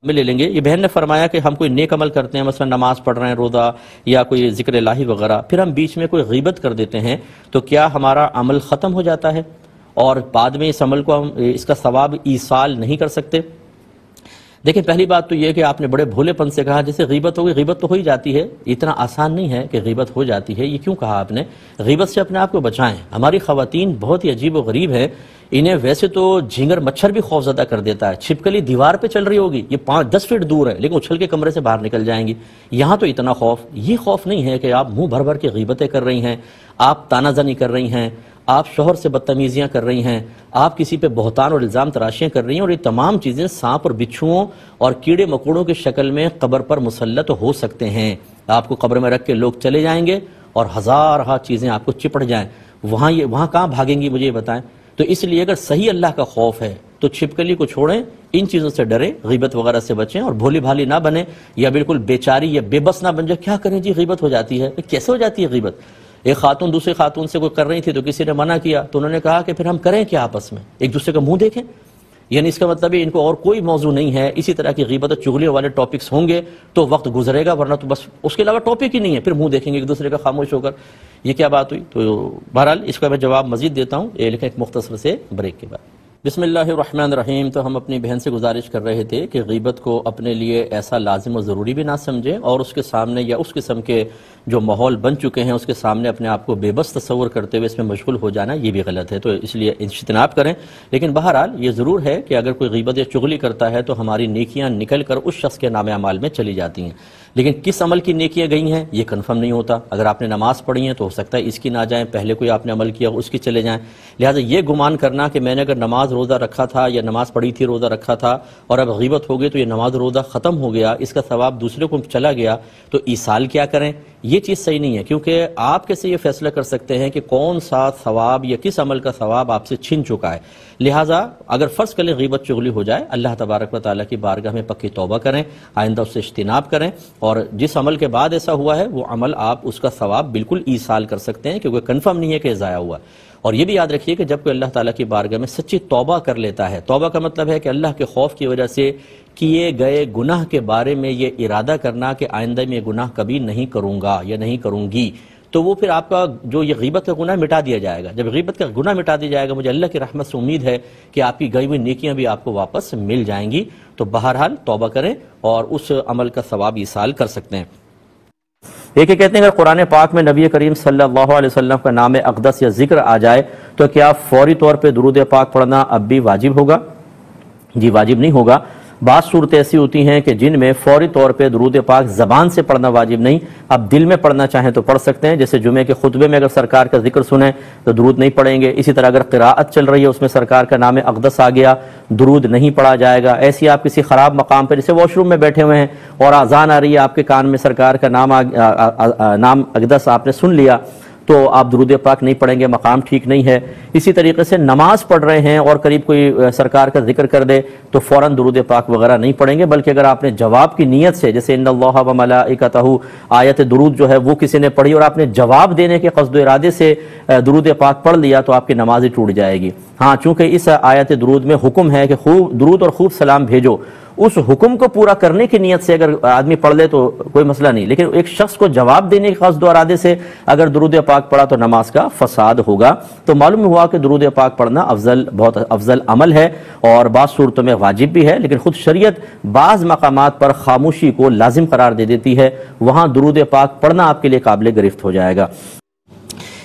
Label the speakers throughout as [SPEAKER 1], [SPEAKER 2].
[SPEAKER 1] لے لیں گے. یہ بہن نے فرمایا کہ ہم کوئی نیک عمل کرتے ہیں، مثلا نماز پڑھ رہے ہیں، روزہ یا کوئی ذکر الہی وغیرہ، پھر ہم بیچ میں کوئی غیبت کر دیتے ہیں تو کیا ہمارا عمل ختم ہو جاتا ہے اور بعد میں اس عمل کو ہم اس کا ثواب ایصال نہیں کر سکتے؟ دیکھیں، پہلی بات تو یہ کہ آپ نے بڑے بھولے پن سے کہا جیسے غیبت ہوگی. غیبت تو ہو ہی جاتی ہے، اتنا آسان نہیں ہے کہ غیبت ہو جاتی ہے. یہ کیوں کہا آپ نے؟ غیبت سے اپنے آپ کو بچائیں. ہماری خواتین بہت ہی عجیب و غریب ہیں. انہیں ویسے تو جھینگر مچھر بھی خوف زدہ کر دیتا ہے. چھپکلی دیوار پہ چل رہی ہوگی، یہ 5-10 فٹ دور ہے لیکن اچھل کے کمرے سے باہر نکل جائیں گی. یہاں تو اتنا خوف. یہ خوف نہیں ہے کہ آپ منہ بھر بھر کے غیبتیں کر رہی ہیں، آپ تانا زنی کر رہی ہیں، آپ شوہر سے بدتمیزیاں کر رہی ہیں، آپ کسی پہ بہتان اور الزام تراشیاں کر رہی ہیں، اور یہ تمام چیزیں سانپ اور بچھوؤں اور کیڑے مکوڑوں کی شکل میں قبر پر مسلط ہو سکتے ہیں. آپ کو قبر میں رکھ کے لوگ چلے جائیں گے اور ہزارہ چیزیں آپ کو چپٹ جائیں. وہاں کہاں بھاگیں گی مجھے یہ بتائیں. تو اس لیے اگر صحیح اللہ کا خوف ہے تو چھپکلی کو چھوڑیں، ان چیزوں سے ڈریں، غیبت وغیرہ سے بچیں اور بھولی بھالی نہ بنیں یا بالکل بیچاری یا بے بس نہ بن جائے. کیا کریں جی، غیبت ہو جاتی ہے. کیسے ہو جاتی ہے غیبت؟ ایک خاتون دوسری خاتون سے کوئی کر رہی تھی تو کسی نے منع کیا تو انہوں نے کہا کہ پھر ہم کریں کیا آپس میں، ایک دوسرے کا منہ دیکھیں. یعنی اس کا مطلب ہے ان کو اور کوئی موضوع نہیں ہے. اسی طرح کی غیبت اور چغلیوں والے ٹاپکس ہوں گے تو وقت گزرے گا، ورنہ تو بس اس کے علاوہ ٹاپک ہی نہیں ہے. پھر منہ دیکھیں گے ایک دوسرے کا خاموش ہو کر. یہ کیا بات ہوئی؟ تو بہرحال اس کا میں جواب مزید دیتا ہوں، یہ لکھیں ایک مختصر سے بریک کے بعد. بسم اللہ الرحمن الرحیم. تو ہم اپنی بہن سے گزارش کر رہے تھے کہ غیبت کو اپنے لیے ایسا لازم و ضروری بھی نہ سمجھیں اور اس کے سامنے یا اس قسم کے جو ماحول بن چکے ہیں اس کے سامنے اپنے آپ کو بے بس تصور کرتے ہوئے اس میں مشغول ہو جانا یہ بھی غلط ہے. تو اس لیے اجتناب کریں. لیکن بہرحال یہ ضرور ہے کہ اگر کوئی غیبت یا چغلی کرتا ہے تو ہماری نیکیاں نکل کر اس شخص کے نام اعمال میں چلی جاتی ہیں. لیکن کس عمل کی نیکیاں گئی ہیں یہ کنفرم نہیں ہوتا. اگر آپ نے نماز پڑھی ہے تو ہو سکتا ہے اس کی نہ جائیں، پہلے کوئی آپ نے عمل کیا اس کی چلے جائیں. لہٰذا یہ گمان کرنا کہ میں نے اگر نماز روزہ رکھا تھا یا نماز پڑھی تھی روزہ رکھا تھا اور اب غیبت ہو گئی تو یہ نماز روزہ ختم ہو گیا، اس کا ثواب دوسرے کو چلا گیا تو ایصال کیا کریں، یہ چیز صحیح نہیں ہے. کیونکہ آپ کیسے یہ فیصلہ کر سکتے ہیں کہ کون سا ثواب یا کس عمل کا ثواب آپ سے چھن چکا ہے. لہٰذا اگر فرض کریں غیبت چغلی ہو جائے، اللہ تبارک و تعالیٰ کی بارگاہ میں پکی توبہ کریں، آئندہ اس سے اجتناب کریں، اور جس عمل کے بعد ایسا ہوا ہے وہ عمل آپ اس کا ثواب بالکل ایصال کر سکتے ہیں کیونکہ کنفرم نہیں ہے کہ ضائع ہوا. اور یہ بھی یاد رکھیے کہ جب کوئی اللہ تعالیٰ کی بارگاہ میں سچی توبہ کر لیتا ہے، توبہ کا مطلب ہے کہ اللہ کے خوف کی وجہ سے کیے گئے گناہ کے بارے میں یہ ارادہ کرنا کہ آئندہ میں یہ گناہ کبھی نہیں کروں گا یا نہیں کروں گی، تو وہ پھر آپ کا جو یہ غیبت کا گناہ مٹا دیا جائے گا. جب غیبت کا گناہ مٹا دیا جائے گا مجھے اللہ کی رحمت سے امید ہے کہ آپ کی گئی ہوئی نیکیاں بھی آپ کو واپس مل جائیں گی. تو بہرحال توبہ کریں اور اس عمل کا ثواب ایصال کر سکتے ہیں. ایک کہتے ہیں اگر قرآن پاک میں نبی کریم صلی اللہ علیہ وسلم کا نام اقدس یا ذکر آ جائے تو کیا فوری طور پہ درود پاک پڑھنا اب بھی واجب ہوگا؟ جی واجب نہیں ہوگا. بعض صورتیں ایسی ہوتی ہیں کہ جن میں فوری طور پہ درود پاک زبان سے پڑھنا واجب نہیں، اب دل میں پڑھنا چاہیں تو پڑھ سکتے ہیں. جیسے جمعے کے خطبے میں اگر سرکار کا ذکر سنیں تو درود نہیں پڑھیں گے. اسی طرح اگر قراءت چل رہی ہے اس میں سرکار کا نام اقدس آ گیا، درود نہیں پڑھا جائے گا. ایسی آپ کسی خراب مقام پہ جیسے واش روم میں بیٹھے ہوئے ہیں اور اذان آ رہی ہے، آپ کے کان میں سرکار کا نام اقدس آپ نے سن لیا تو آپ درود پاک نہیں پڑھیں گے، مقام ٹھیک نہیں ہے. اسی طریقے سے نماز پڑھ رہے ہیں اور قریب کوئی سرکار کا ذکر کر دے تو فوراً درود پاک وغیرہ نہیں پڑھیں گے، بلکہ اگر آپ نے جواب کی نیت سے جیسے ان اللہ و ملائکتہ آیت درود جو ہے وہ کسی نے پڑھی اور آپ نے جواب دینے کے قصد و ارادے سے درود پاک پڑھ لیا تو آپ کی نماز ہی ٹوٹ جائے گی. ہاں چونکہ اس آیت درود میں حکم ہے کہ خوب درود اور خوب سلام بھیجو، اس حکم کو پورا کرنے کی نیت سے اگر آدمی پڑھ لے تو کوئی مسئلہ نہیں، لیکن ایک شخص کو جواب دینے کے قصد و ارادے سے اگر درود پاک پڑھا تو نماز کا فساد ہوگا. تو معلوم ہوا کہ درود پاک پڑھنا بہت افضل عمل ہے اور بعض صورتوں میں واجب بھی ہے، لیکن خود شریعت بعض مقامات پر خاموشی کو لازم قرار دے دیتی ہے، وہاں درود پاک پڑھنا آپ کے لیے قابل گرفت ہو جائے گا.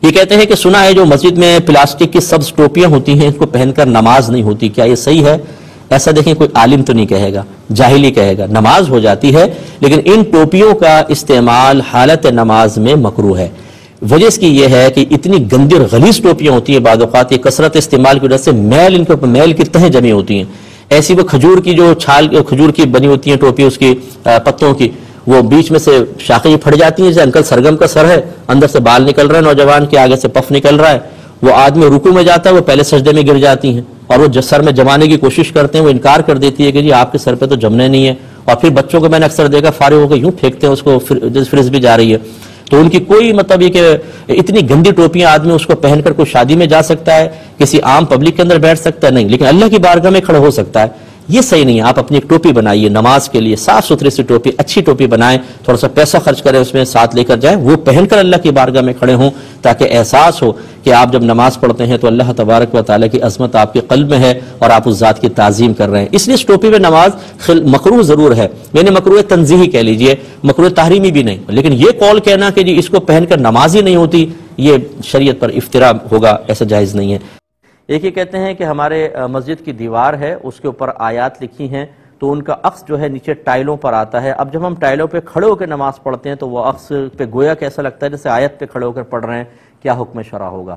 [SPEAKER 1] یہ کہتے ہیں کہ سنا ہے جو مسجد میں پلاسٹک کی سبز ٹوپیاں ہوتی ہیں اس کو پہن کر نماز نہیں ہوتی، کیا یہ صحیح ہے؟ ایسا دیکھیں کوئی عالم تو نہیں کہے گا، جاہلی کہے گا. نماز ہو جاتی ہے لیکن ان ٹوپیوں کا استعمال حالت نماز میں مکروہ ہے. وجہ اس کی یہ ہے کہ اتنی گندی اور غلیظ ٹوپیاں ہوتی ہیں، بعض اوقات یہ کثرت استعمال کی وجہ سے میل ان کے اوپر میل کی تہیں جمی ہوتی ہیں. ایسی وہ کھجور کی جو چھال کھجور کی بنی ہوتی ہیں ٹوپی، اس کی پتوں کی، وہ بیچ میں سے شاخیں پھٹ جاتی ہیں. جیسے انکل سرگم کا سر ہے، اندر سے بال نکل رہا ہے، نوجوان کے آگے سے پف نکل رہا ہے، وہ آدمی رکوع میں جاتا ہے وہ پہلے سجدے میں گر جاتی ہیں اور وہ سر میں جمانے کی کوشش کرتے ہیں، وہ انکار کر دیتی ہے کہ جی آپ کے سر پہ تو جمنے نہیں ہے. اور پھر بچوں کو میں نے اکثر دیکھا فارغ ہو کے یوں پھینکتے ہیں اس کو، فرز بھی جا رہی ہے. تو ان کی کوئی مطلب یہ کہ اتنی گندی ٹوپیاں آدمی اس کو پہن کر کوئی شادی میں جا سکتا ہے، کسی عام پبلک کے اندر بیٹھ سکتا ہے؟ نہیں. لیکن اللہ کی بارگاہ میں کھڑا ہو سکتا ہے. یہ صحیح نہیں ہے. آپ اپنی ایک ٹوپی بنائیے نماز کے لیے, صاف ستھری سی ٹوپی, اچھی ٹوپی بنائیں, تھوڑا سا پیسہ خرچ کریں اس میں, ساتھ لے کر جائیں, وہ پہن کر اللہ کی بارگاہ میں کھڑے ہوں, تاکہ احساس ہو کہ آپ جب نماز پڑھتے ہیں تو اللہ تبارک و تعالیٰ کی عظمت آپ کے قلب میں ہے اور آپ اس ذات کی تعظیم کر رہے ہیں. اس لیے اس ٹوپی میں نماز مکروہ ضرور ہے, یعنی مکروہ تنزیہی کہہ لیجئے, مکروہ تحریمی بھی نہیں, لیکن یہ قول کہنا کہ جی اس کو پہن کر نماز ہی نہیں ہوتی, یہ شریعت پر افتراء ہوگا, ایسا جائز نہیں ہے. ایک یہ کہتے ہیں کہ ہمارے مسجد کی دیوار ہے, اس کے اوپر آیات لکھی ہیں, تو ان کا عکس جو ہے نیچے ٹائلوں پر آتا ہے. اب جب ہم ٹائلوں پہ کھڑے ہو کے نماز پڑھتے ہیں تو وہ عکس پہ گویا کیسا لگتا ہے جیسے آیت پہ کھڑے ہو کر پڑھ رہے ہیں. کیا حکم شرع ہوگا؟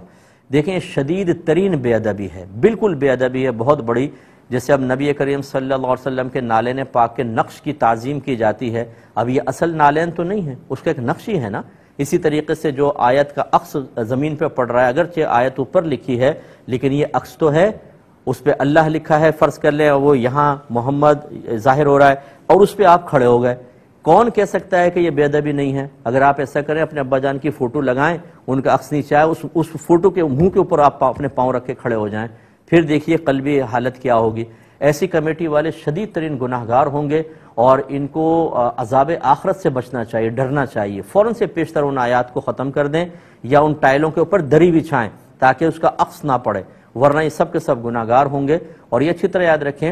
[SPEAKER 1] دیکھیں شدید ترین بے ادبی ہے, بالکل بے ادبی ہے, بہت بڑی. جیسے اب نبی کریم صلی اللہ علیہ وسلم کے نالین پاک کے نقش کی تعظیم کی جاتی ہے, اب یہ اصل نالین تو نہیں ہے, اس کا ایک نقش ہی ہے نا. اسی طریقے سے جو آیت کا عکس زمین پہ پڑ رہا ہے, اگرچہ آیت اوپر لکھی ہے لیکن یہ عکس تو ہے, اس پہ اللہ لکھا ہے, فرض کر لیں وہ یہاں محمد ظاہر ہو رہا ہے اور اس پہ آپ کھڑے ہو گئے. کون کہہ سکتا ہے کہ یہ بے ادبی نہیں ہے؟ اگر آپ ایسا کریں, اپنے ابا جان کی فوٹو لگائیں, ان کا عکس نیچے آئے, اس فوٹو کے منہ کے اوپر آپ اپنے پاؤں رکھ کے کھڑے ہو جائیں, پھر دیکھیے قلبی حالت کیا ہوگی. ایسی کمیٹی والے شدید ترین گناہگار ہوں گے اور ان کو عذاب آخرت سے بچنا چاہیے, ڈرنا چاہیے. فوراً سے پیشتر ان آیات کو ختم کر دیں یا ان ٹائلوں کے اوپر دری بچھائیں تاکہ اس کا عکس نہ پڑے, ورنہ یہ سب کے سب گناہگار ہوں گے. اور یہ اچھی طرح یاد رکھیں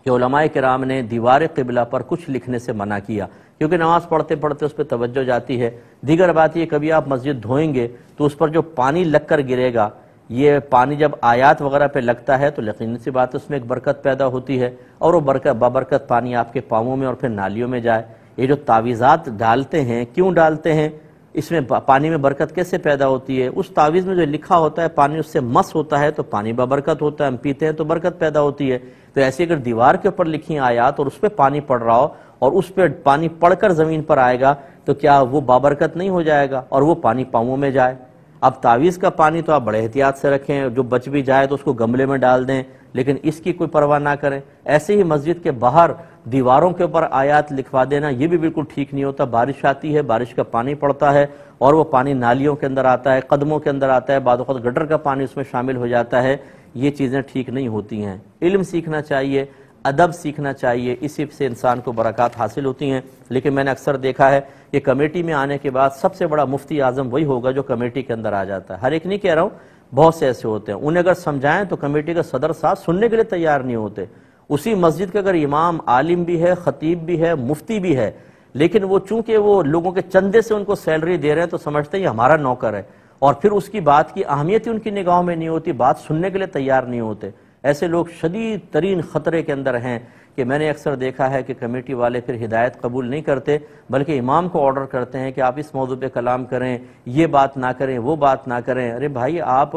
[SPEAKER 1] کہ علماء کرام نے دیوار قبلہ پر کچھ لکھنے سے منع کیا, کیونکہ نماز پڑھتے پڑھتے اس پہ توجہ جاتی ہے. دیگر بات یہ, کبھی آپ مسجد دھوئیں گے تو اس پر جو پانی لگ کر گرے گا, یہ پانی جب آیات وغیرہ پہ لگتا ہے تو یقینی سی بات اس میں ایک برکت پیدا ہوتی ہے, اور وہ بابرکت پانی آپ کے پاؤں میں اور پھر نالیوں میں جائے. یہ جو تعویذات ڈالتے ہیں, کیوں ڈالتے ہیں, اس میں پانی میں برکت کیسے پیدا ہوتی ہے؟ اس تعویذ میں جو لکھا ہوتا ہے پانی اس سے مس ہوتا ہے تو پانی بابرکت ہوتا ہے, ہم پیتے ہیں تو برکت پیدا ہوتی ہے. تو ایسے اگر دیوار کے اوپر لکھی آیات اور اس پہ پانی پڑ رہا ہو اور اس پہ پانی پڑ کر زمین پر آئے گا تو کیا وہ بابرکت نہیں ہو جائے گا اور وہ پانی پاؤں میں جائے؟ اب تعویذ کا پانی تو آپ بڑے احتیاط سے رکھیں, جو بچ بھی جائے تو اس کو گملے میں ڈال دیں, لیکن اس کی کوئی پرواہ نہ کریں. ایسے ہی مسجد کے باہر دیواروں کے اوپر آیات لکھوا دینا, یہ بھی بالکل ٹھیک نہیں ہوتا. بارش آتی ہے, بارش کا پانی پڑتا ہے اور وہ پانی نالیوں کے اندر آتا ہے, قدموں کے اندر آتا ہے, بعض اوقات گٹر کا پانی اس میں شامل ہو جاتا ہے. یہ چیزیں ٹھیک نہیں ہوتی ہیں. علم سیکھنا چاہیے, ادب سیکھنا چاہیے, اسی سے انسان کو برکات حاصل ہوتی ہیں. لیکن میں نے اکثر دیکھا ہے کہ کمیٹی میں آنے کے بعد سب سے بڑا مفتی اعظم وہی ہوگا جو کمیٹی کے اندر آ جاتا ہے. ہر ایک نہیں کہہ رہا ہوں, بہت سے ایسے ہوتے ہیں, انہیں اگر سمجھائیں تو کمیٹی کا صدر صاحب سننے کے لیے تیار نہیں ہوتے. اسی مسجد کے اگر امام عالم بھی ہے, خطیب بھی ہے, مفتی بھی ہے, لیکن وہ چونکہ وہ لوگوں کے چندے سے ان کو سیلری دے رہے ہیں تو سمجھتے ہیں یہ ہمارا نوکر ہے, اور پھر اس کی بات کی اہمیت ہی ان کی نگاہوں میں نہیں ہوتی, بات سننے کے لیے تیار نہیں ہوتے. ایسے لوگ شدید ترین خطرے کے اندر ہیں کہ میں نے اکثر دیکھا ہے کہ کمیٹی والے پھر ہدایت قبول نہیں کرتے, بلکہ امام کو آرڈر کرتے ہیں کہ آپ اس موضوع پہ کلام کریں, یہ بات نہ کریں, وہ بات نہ کریں. ارے بھائی, آپ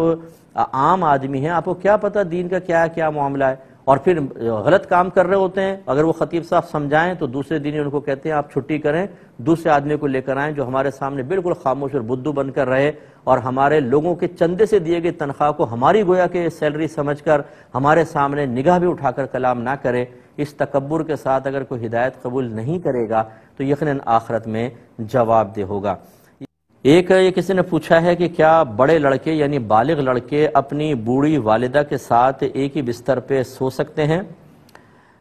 [SPEAKER 1] عام آدمی ہیں, آپ کو کیا پتہ دین کا کیا معاملہ ہے, اور پھر غلط کام کر رہے ہوتے ہیں. اگر وہ خطیب صاحب سمجھائیں تو دوسرے دن ان کو کہتے ہیں آپ چھٹی کریں, دوسرے آدمی کو لے کر آئیں جو ہمارے سامنے بالکل خاموش اور بدھو بن کر رہے, اور ہمارے لوگوں کے چندے سے دیے گئے تنخواہ کو ہماری گویا کہ سیلری سمجھ کر ہمارے سامنے نگاہ بھی اٹھا کر کلام نہ کرے. اس تکبر کے ساتھ اگر کوئی ہدایت قبول نہیں کرے گا تو یقیناً آخرت میں جواب دہ ہوگا. ایک یہ کسی نے پوچھا ہے کہ کیا بڑے لڑکے یعنی بالغ لڑکے اپنی بوڑھی والدہ کے ساتھ ایک ہی بستر پہ سو سکتے ہیں؟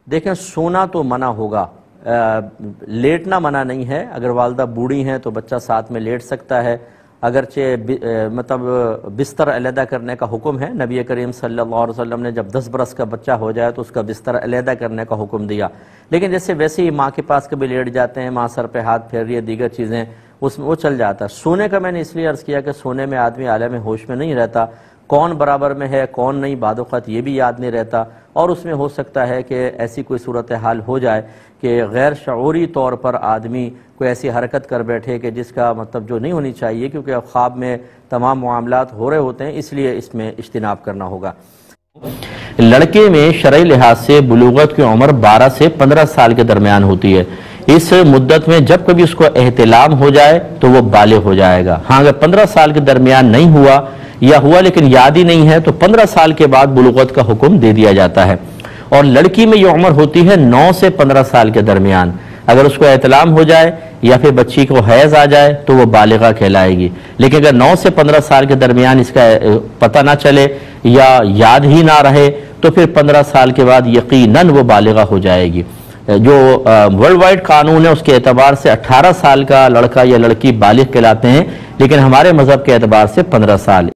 [SPEAKER 1] دیکھیں, سونا تو منع ہوگا, لیٹنا منع نہیں ہے. اگر والدہ بوڑھی ہیں تو بچہ ساتھ میں لیٹ سکتا ہے, اگرچہ مطلب بستر علیحدہ کرنے کا حکم ہے. نبی کریم صلی اللہ علیہ وسلم نے جب 10 برس کا بچہ ہو جائے تو اس کا بستر علیحدہ کرنے کا حکم دیا. لیکن جیسے ویسے ہی ماں کے پاس کبھی لیٹ جاتے ہیں, ماں سر پہ ہاتھ پھیر رہی ہے, دیگر چیزیں, اس میں وہ چل جاتا ہے. سونے کا میں نے اس لیے عرض کیا کہ سونے میں آدمی عالم ہوش میں نہیں رہتا, کون برابر میں ہے کون نہیں بعض اوقات یہ بھی یاد نہیں رہتا, اور اس میں ہو سکتا ہے کہ ایسی کوئی صورتحال ہو جائے کہ غیر شعوری طور پر آدمی کوئی ایسی حرکت کر بیٹھے کہ جس کا مطلب جو نہیں ہونی چاہیے, کیونکہ اب خواب میں تمام معاملات ہو رہے ہوتے ہیں, اس لیے اس میں اجتناب کرنا ہوگا. لڑکے میں شرعی لحاظ سے بلوغت کی عمر 12 سے 15 سال کے درمیان ہوتی ہے. اس مدت میں جب کبھی اس کو احتلام ہو جائے تو وہ بالغ ہو جائے گا. ہاں, اگر 15 سال کے درمیان نہیں ہوا یا ہوا لیکن یاد ہی نہیں ہے تو 15 سال کے بعد بلوغت کا حکم دے دیا جاتا ہے. اور لڑکی میں یہ عمر ہوتی ہے 9 سے 15 سال کے درمیان. اگر اس کو احتلام ہو جائے یا پھر بچی کو حیض آ جائے تو وہ بالغہ کہلائے گی. لیکن اگر 9 سے 15 سال کے درمیان اس کا پتہ نہ چلے یا یاد ہی نہ رہے تو پھر 15 سال کے بعد یقیناً وہ بالغہ ہو جائے گی۔ جو ورلڈ وائڈ قانون ہے اس کے اعتبار سے 18 سال کا لڑکا یا لڑکی بالغ کہلاتے ہیں، لیکن ہمارے مذہب کے اعتبار سے 15 سال۔